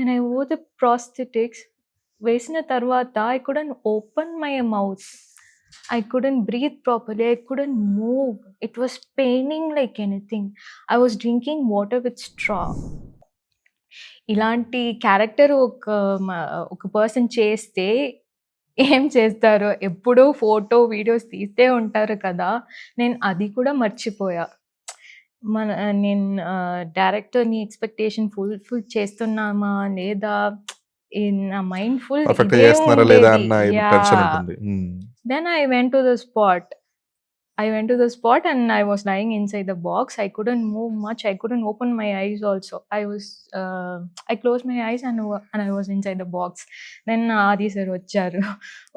when I wore the prosthetics, వేసిన తర్వాత I couldn't open my mouth. I couldn't breathe properly. I couldn't move. It was paining like anything. I was drinking water with straw. ఇలాంటి character ఒక person చేస్తే ఏం చేస్తారో, ఎప్పుడూ photo, videos తీస్తే ఉంటారు కదా! నేను అది కూడా మర్చిపోయా. మన నేను డైరెక్టర్‌ని ఎక్స్‌పెక్టేషన్ ఫుల్‌ఫిల్ చేస్తున్నామా లేదా? నా మైండ్ ఫుల్ పర్ఫెక్ట్‌గా ఇదే చేస్తున్నారా లేదా ఉండేది. అన్న టెన్షన్ యాహ్! ఉంటుంది. Then I went to the spot. I went to the spot and I was lying inside the box. I couldn't move much. I couldn't open my eyes also. I closed my eyes and I was inside the box. Then Adi sir వచ్చారు.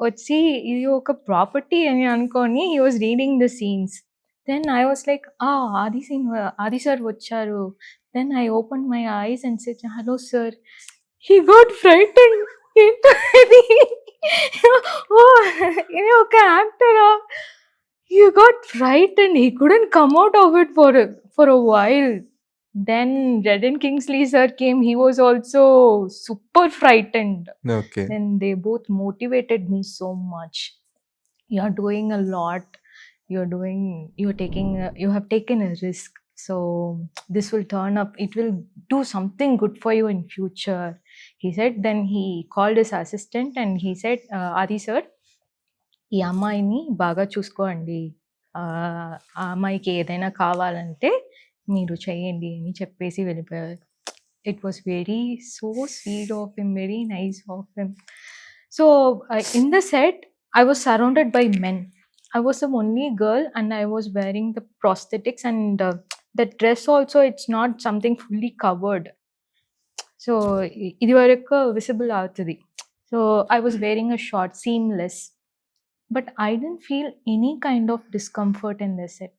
వచ్చి ఇది ఒక property అని అనుకోని he was reading the scenes. Then I was like, Adi sir వచ్చారు. Then I opened my eyes and said, "Hello sir." He got frightened. ఏంటది? ఓహ్! ఇది ఒక యాక్టరా? He got frightened. He couldn't come out of it for a while. Then Redden Kingsley sir came. He was also super frightened. Okay. Then they both motivated me so much. You are doing a lot. You have taken a risk. So this will turn up. It will do something good for you in future. He said. Then he called his assistant and he said, Adi sir, ఈ అమ్మాయిని బాగా చూసుకోండి. ఆ అమ్మాయికి ఏదైనా కావాలంటే మీరు చేయండి అని చెప్పేసి వెళ్ళిపోయారు. It was so sweet of him, very nice of him. So in the set I was surrounded by men. I was the only girl and I was wearing the prosthetics and the dress also, it's not something fully covered. So ఇది వరకు visible అవుతది. So I was wearing a short seamless. But I didn't feel any kind of discomfort in the set.